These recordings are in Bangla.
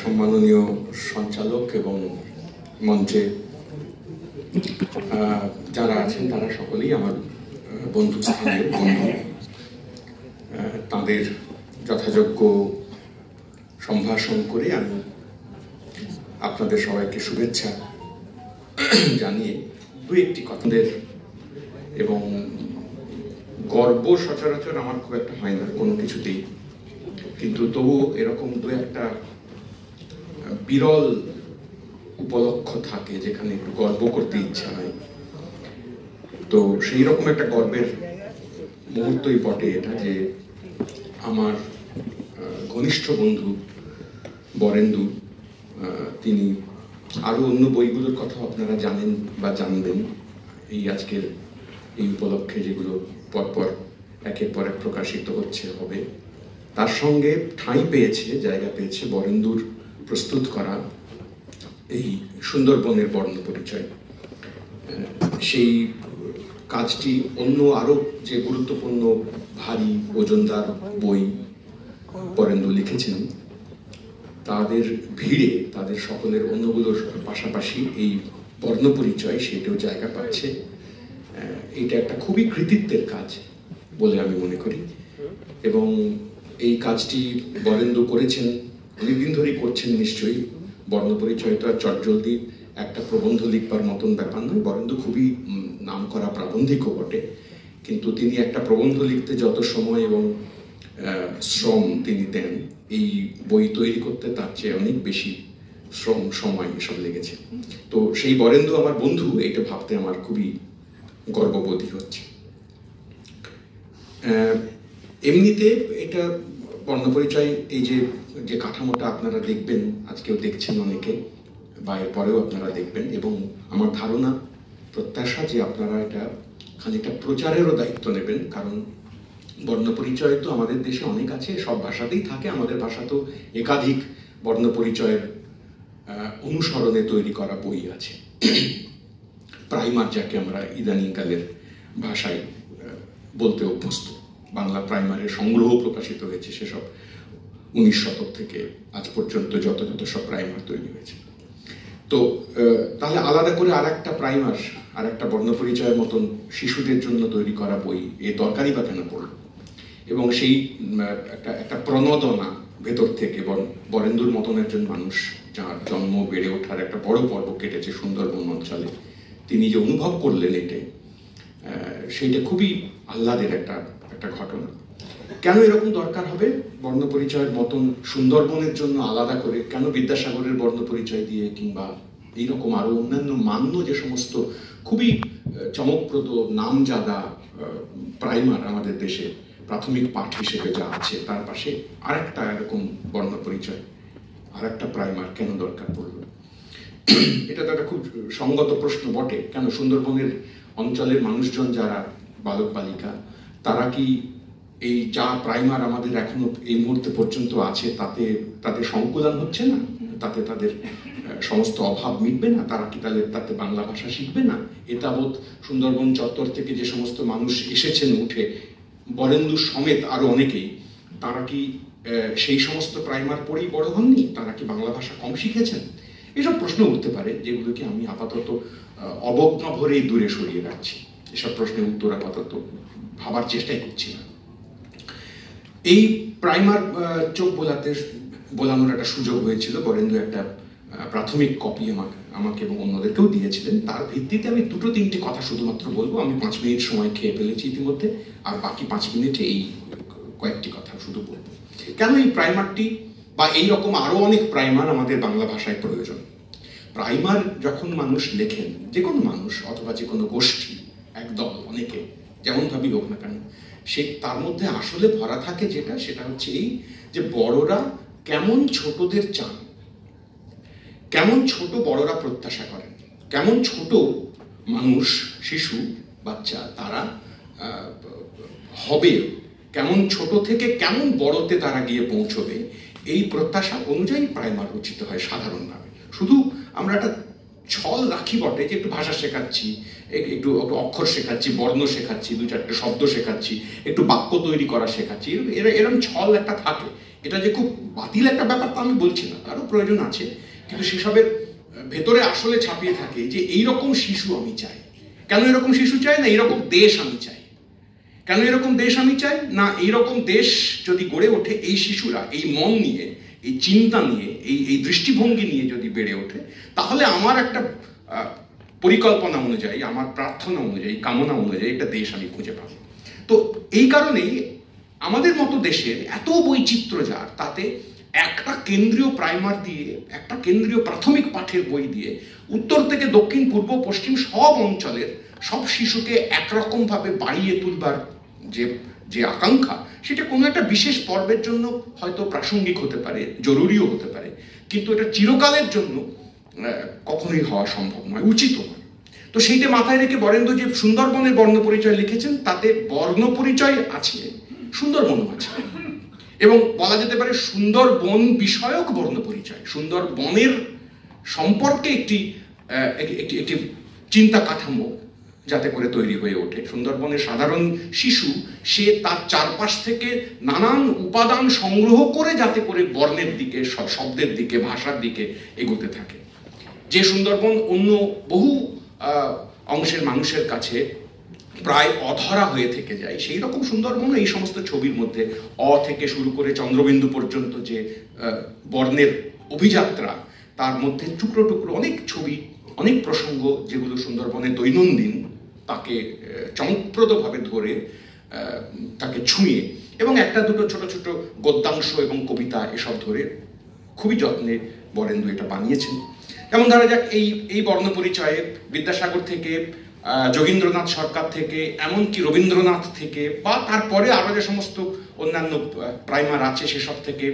সম্মাননীয় সঞ্চালক এবং মঞ্চে যারা আছেন তারা সকলেই আমার বন্ধু, স্থানীয় বন্ধু। তাদের যথাযোগ্য সম্ভাষণ করে আমি আপনাদের সবাইকে শুভেচ্ছা জানিয়ে দু একটি কথাদের এবং গর্ব সচরাচর আমার খুব একটা হয় না কোনো কিছুতেই, কিন্তু তবুও এরকম দু একটা বিরল উপলক্ষ থাকে যেখানে একটু গর্ব করতে ইচ্ছা হয়। তো সেই রকম একটা গর্বের মুহূর্তই বটে এটা যে আমার ঘনিষ্ঠ বন্ধু বরেন্দু, তিনি আরো অন্য বইগুলোর কথা আপনারা জানেন বা জানবেন এই আজকের এই উপলক্ষে, যেগুলো পরপর একের পর এক প্রকাশিত হবে, তার সঙ্গে ঠাঁই পেয়েছে, জায়গা পেয়েছে বরেন্দুর প্রস্তুত করা এই সুন্দরবনের বর্ণ পরিচয়। সেই কাজটি অন্য আরো যে গুরুত্বপূর্ণ ভারী ওজনদার বই বরেন্দু লিখেছেন তাদের ভিড়ে, তাদের সকলের অন্যগুলোর পাশাপাশি এই বর্ণ পরিচয় সেটাও জায়গা পাচ্ছে। এটা একটা খুবই কৃতিত্বের কাজ বলে আমি মনে করি, এবং এই কাজটি বরেন্দু করেছেন, অনেকদিন ধরেই করছেন নিশ্চয়ই। বর্ণ পরিচয় তো আর চটজলদি একটা প্রবন্ধ লিখবার মতন ব্যাপার নয়। বরেন্দু খুবই নাম করা প্রাবন্ধিকও বটে, কিন্তু তিনি একটা প্রবন্ধ লিখতে যত সময় এবং শ্রম তিনি দেন, এই বই তৈরি করতে তার চেয়ে অনেক বেশি শ্রম সময় এসব লেগেছে। তো সেই বরেন্দু আমার বন্ধু, এটা ভাবতে আমার খুবই গর্ববোধই হচ্ছে। এমনিতে এটা বর্ণপরিচয় এই যে কাঠামোটা আপনারা দেখবেন, আজকেও দেখছেন অনেকে বা এরপরেও আপনারা দেখবেন, এবং আমার ধারণা প্রত্যাশা যে আপনারা এটা খানিকটা প্রচারেরও দায়িত্ব নেবেন, কারণ বর্ণপরিচয় তো আমাদের দেশে অনেক আছে, সব ভাষাতেই থাকে। আমাদের ভাষাতেও একাধিক বর্ণপরিচয়ের অনুসরণে তৈরি করা বই আছে, প্রাইমার যাকে আমরা ইদানিংকালের ভাষায় বলতে অভ্যস্ত। বাংলা প্রাইমারের সংগ্রহ প্রকাশিত হয়েছে, সেসব 19 শতক থেকে আজ পর্যন্ত যত সব প্রাইমার তৈরি হয়েছে। তো তাহলে আলাদা করে আর একটা প্রাইমার, আর একটা বর্ণপরিচয়ের মতন শিশুদের জন্য তৈরি করা বই এ দরকারই বা কেন পড়ল? এবং সেই একটা প্রণোদনা ভেতর থেকে বরেন্দুর মতন একজন মানুষ, যার জন্ম বেড়ে ওঠার একটা বড় পর্ব কেটেছে সুন্দরবন অঞ্চলে, তিনি যে অনুভব করলেন এতে, সেইটা খুবই আহ্লাদের একটা ঘটনা। কেন এরকম দরকার হবে বর্ণ পরিচয়ের মতন সুন্দরবনের জন্য আলাদা করে? কেন বিদ্যাসাগরের বর্ণ পরিচয় দিয়ে কিংবা এইরকম আরো অন্যান্য মান্য যে সমস্ত খুবই চমকপ্রদ নামজাদা প্রাইমার আমাদের দেশে প্রাথমিক পাঠ হিসেবে যা আছে, তার পাশে আরেকটা এরকম বর্ণ পরিচয়, আরেকটা প্রাইমার কেন দরকার পড়লো? এটা তো একটা খুব সঙ্গত প্রশ্ন বটে। কেন সুন্দরবনের অঞ্চলের মানুষজন যারা বালক বালিকা, তারা কি এই যা প্রাইমার আমাদের এখনো এই মুহূর্তে পর্যন্ত আছে তাতে তাদের সংকুলান হচ্ছে না? তাতে তাদের সমস্ত অভাব মিটবে না? তারা কি তাতে বাংলা ভাষা শিখবে না? এতাবৎ সুন্দরবন চত্বর থেকে যে সমস্ত মানুষ এসেছেন উঠে, বরেন্দু সমেত আরো অনেকেই, তারা কি সেই সমস্ত প্রাইমার পড়েই বড় হননি? তারা কি বাংলা ভাষা কম শিখেছেন? এসব প্রশ্ন উঠতে পারে, যেগুলোকে আমি আপাতত অবজ্ঞা ভরেই দূরে সরিয়ে রাখছি। এসব প্রশ্নের উত্তর আপাতত ভাবার চেষ্টাই করছি না। এই প্রাইমার চোখ বোলানোর একটা সুযোগ হয়েছিল। বরেন্দু একটা প্রাথমিক কপি আমাকে এবং অন্যদেরকেও দিয়েছিলেন। তার ভিত্তিতে আমি 2-3টি কথা শুধুমাত্র বলবো। আমি 5 মিনিট সময় খেয়ে ফেলেছি ইতিমধ্যে, আর বাকি 5 মিনিটে এই কয়েকটি কথা শুধু বলবো। কেন এই প্রাইমারটি বা এইরকম আরো অনেক প্রাইমার আমাদের বাংলা ভাষায় প্রয়োজন? প্রাইমার যখন মানুষ লেখেন, যে কোনো মানুষ অথবা যে কোনো গোষ্ঠী, একদল, অনেকে, যেমন ভাবি হোক না কেন, সে তার মধ্যে আসলে ভরা থাকে সেটা হচ্ছে এই যে বড়রা কেমন ছোটদের চান, কেমন ছোট বড়রা প্রত্যাশা করেন, কেমন ছোট মানুষ, শিশু, বাচ্চা তারা হবে, কেমন ছোট থেকে কেমন বড়তে তারা গিয়ে পৌঁছবে, এই প্রত্যাশা অনুযায়ী প্রাইমার রচিত হয় সাধারণভাবে। শুধু আমরা একটা ছল রাখি বটে যে একটু ভাষা শেখাচ্ছি, একটু অক্ষর শেখাচ্ছি, বর্ণ শেখাচ্ছি, 2-4টে শব্দ শেখাচ্ছি, একটু বাক্য তৈরি করা শেখাচ্ছি, এরকম ছল একটা থাকে। এটা যে খুব বাতিল একটা ব্যাপার তা আমি বলছি না, তারও প্রয়োজন আছে, কিন্তু সেসবের ভেতরে আসলে ছাপিয়ে থাকে যে এইরকম শিশু আমি চাই। কেন এরকম শিশু চাই? না এইরকম দেশ আমি চাই। কেন এরকম দেশ আমি চাই? না এইরকম দেশ যদি গড়ে ওঠে, এই শিশুরা এই মন নিয়ে, এই চিন্তা নিয়ে, এই দৃষ্টিভঙ্গি নিয়ে যদি বেড়ে ওঠে, তাহলে আমার একটা পরিকল্পনা অনুযায়ী, আমার প্রার্থনা অনুযায়ী, কামনা অনুযায়ী একটা দেশ আমি খুঁজে পাবো। তো এই কারণেই আমাদের মতো দেশের এত বৈচিত্র্য, যার তাতে একটা কেন্দ্রীয় প্রাইমার দিয়ে, একটা কেন্দ্রীয় প্রাথমিক পাঠের বই দিয়ে উত্তর থেকে দক্ষিণ, পূর্ব, পশ্চিম সব অঞ্চলের সব শিশুকে একরকম ভাবে বাড়িয়ে তুলবার যে আকাঙ্ক্ষা, সেটা কোনো একটা বিশেষ পর্বের জন্য হয়তো প্রাসঙ্গিক হতে পারে, জরুরিও হতে পারে, কিন্তু এটা চিরকালের জন্য কখনোই হওয়া সম্ভব নয়, উচিত নয়। তো সেইটা মাথায় রেখে বরেন্দ্র যে সুন্দরবনের বর্ণ পরিচয় লিখেছেন, তাতে বর্ণ পরিচয় আছে, সুন্দরবনও আছে, এবং বলা যেতে পারে সুন্দরবন বিষয়ক বর্ণ পরিচয়, সুন্দরবনের সম্পর্কে একটি চিন্তা কাঠামো যাতে করে তৈরি হয়ে ওঠে। সুন্দরবনের সাধারণ শিশু সে তার চারপাশ থেকে নানান উপাদান সংগ্রহ করে যাতে করে বর্ণের দিকে, শব্দের দিকে, ভাষার দিকে এগোতে থাকে। যে সুন্দরবন অন্য বহু অংশের মানুষের কাছে প্রায় অধরা হয়ে থেকে যায়, সেই রকম সুন্দরবন এই সমস্ত ছবির মধ্যে অ থেকে শুরু করে চন্দ্রবিন্দু পর্যন্ত যে বর্ণের অভিযাত্রা, তার মধ্যে টুকরো টুকরো অনেক ছবি, অনেক প্রসঙ্গ, যেগুলো সুন্দরবনের দৈনন্দিন তাকে চমকপ্রদভাবে ধরে, তাকে ছুঁয়ে, এবং একটা দুটো ছোট ছোট গদ্যাংশ এবং কবিতা এসব ধরে খুবই যত্নে বরেন্দ্র এটা বানিয়েছেন। যেমন ধরা যাক, এই বর্ণ পরিচয়ে বিদ্যাসাগর থেকে, যোগীন্দ্রনাথ সরকার থেকে, এমনকি রবীন্দ্রনাথ থেকে, বা তারপরে আরো যে সমস্ত অন্যান্য প্রাইমার আছে সেসব থেকে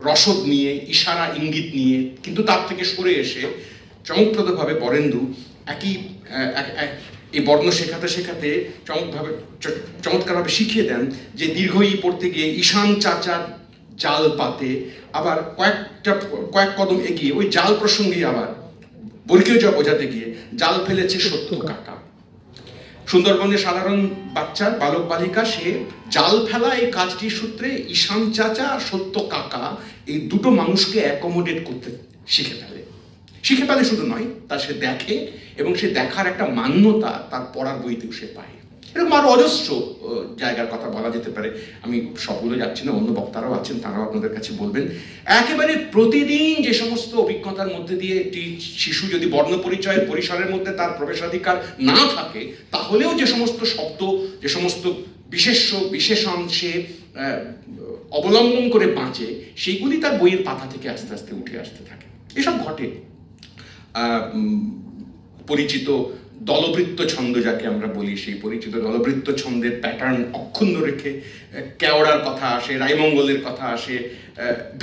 রসদ নিয়ে, ইশারা ইঙ্গিত নিয়ে, কিন্তু তার থেকে সরে এসে চমকপ্রদভাবে বরেন্দ্র এই বর্ণ শেখাতে শেখাতে চমৎকারভাবে শিখিয়ে দেন যে দীর্ঘ ই পড়তে গিয়ে ঈশান চাচার জাল পাতে, আবার কয়েক কদম এগিয়ে ওই জাল প্রসঙ্গে আবার বর্গীয় জ বোঝাতে গিয়ে জাল ফেলেছে সত্য কাকা। সুন্দরবনের সাধারণ বাচ্চা, বালক বালিকা, সে জাল ফেলা এই কাজটির সূত্রে ঈশান চাচা আর সত্য কাকা এই দুটো মানুষকে অ্যাকোমোডেট করতে শিখে ফেলে শুধু নয়, তা সে দেখে, এবং সে দেখার একটা মান্যতা তার পড়ার বইতেও সে পায়। এরকম আরো অজস্র জায়গার কথা বলা যেতে পারে, আমি সবগুলো যাচ্ছি না, অন্য বক্তারাও আছেন, তারাও আপনাদের কাছে বলবেন। একেবারে প্রতিদিন যে সমস্ত অভিজ্ঞতার মধ্যে দিয়ে একটি শিশু যদি বর্ণ পরিচয়ের পরিসরের মধ্যে তার প্রবেশাধিকার না থাকে, তাহলেও যে সমস্ত শব্দ, যে সমস্ত বিশেষণ সে অবলম্বন করে বাঁচে, সেইগুলি তার বইয়ের পাতা থেকে আস্তে আস্তে উঠে আসতে থাকে। এসব ঘটে। পরিচিত দলবৃত্ত ছন্দ যাকে আমরা বলি, সেই পরিচিত দলবৃত্ত ছন্দের প্যাটার্ন অক্ষুণ্ণ রেখে কেওড়ার কথা আসে, রায়মঙ্গলের কথা আসে,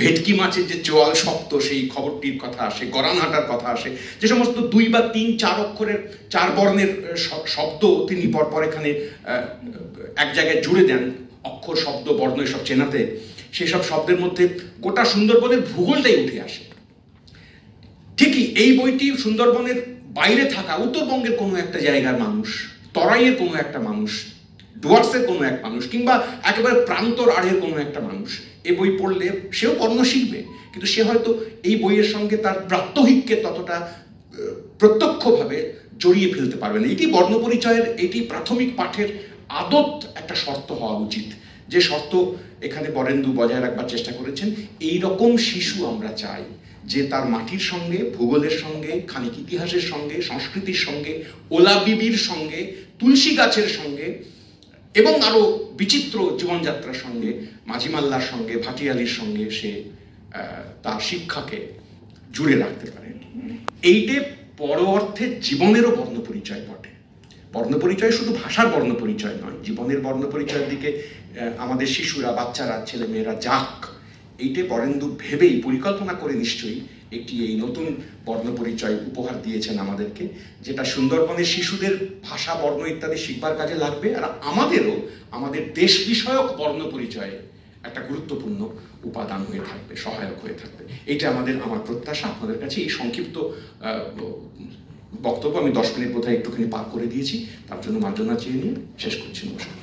ভেটকি মাছের যে চোয়াল শক্ত সেই খবরটির কথা আসে, গরানহাটার কথা আসে। যে সমস্ত 2 বা 3, 4 অক্ষরের 4 বর্ণের শব্দ তিনি পরপর এখানে এক জায়গায় জুড়ে দেন, অক্ষর, শব্দ, বর্ণ এসব চেনাতে, সেসব শব্দের মধ্যে গোটা সুন্দরবনের ভূগোলটাই উঠে আসে। ঠিকই এই বইটি সুন্দরবনের বাইরে থাকা উত্তরবঙ্গের কোনো একটা জায়গার মানুষ, তরাইয়ের কোনো একটা মানুষ, ডুয়ার্সের কোনো এক মানুষ, কিংবা একেবারে প্রান্তর আড়ের কোনো একটা মানুষ এই বই পড়লে সেও বর্ণ শিখবে, কিন্তু সে হয়তো এই বইয়ের সঙ্গে তার প্রাত্যহিককে ততটা প্রত্যক্ষভাবে জড়িয়ে ফেলতে পারবে না। এটি বর্ণ পরিচয়ের, এটি প্রাথমিক পাঠের আদত একটা শর্ত হওয়া উচিত, যে শর্ত এখানে বরেন্দ্র বজায় রাখবার চেষ্টা করেছেন। এই রকম শিশু আমরা চাই, যে তার মাটির সঙ্গে, ভূগোলের সঙ্গে, খানিক ইতিহাসের সঙ্গে, সংস্কৃতির সঙ্গে, ওলা বিবির সঙ্গে, তুলসী গাছের সঙ্গে, এবং আরো বিচিত্র জীবনযাত্রার সঙ্গে, মাঝিমাল্লার সঙ্গে, ভাটিয়ালির সঙ্গে সে তার শিক্ষাকে জুড়ে রাখতে পারে। এইটে বড় অর্থে জীবনেরও বর্ণ পরিচয় বটে। বর্ণ পরিচয় শুধু ভাষার বর্ণ পরিচয় নয়, জীবনের বর্ণ পরিচয়ের দিকে আমাদের শিশুরা, বাচ্চারা, ছেলে মেয়েরা যাক, এইটে বরেন্দ্র ভেবেই, পরিকল্পনা করে নিশ্চয়ই একটি এই নতুন বর্ণ পরিচয় উপহার দিয়েছেন আমাদেরকে, যেটা সুন্দরবনের শিশুদের ভাষা, বর্ণ ইত্যাদি শিখবার কাজে লাগবে, আর আমাদেরও আমাদের দেশ বিষয়ক বর্ণ পরিচয়ে একটা গুরুত্বপূর্ণ উপাদান হয়ে থাকবে, সহায়ক হয়ে থাকবে। এইটা আমার প্রত্যাশা। আপনাদের কাছে এই সংক্ষিপ্ত বক্তব্য আমি 10 মিনিট বোধহয় একটুখানি পার করে দিয়েছি, তার জন্য মার্জনা চেয়ে নিয়ে শেষ করছি। নমস্কার।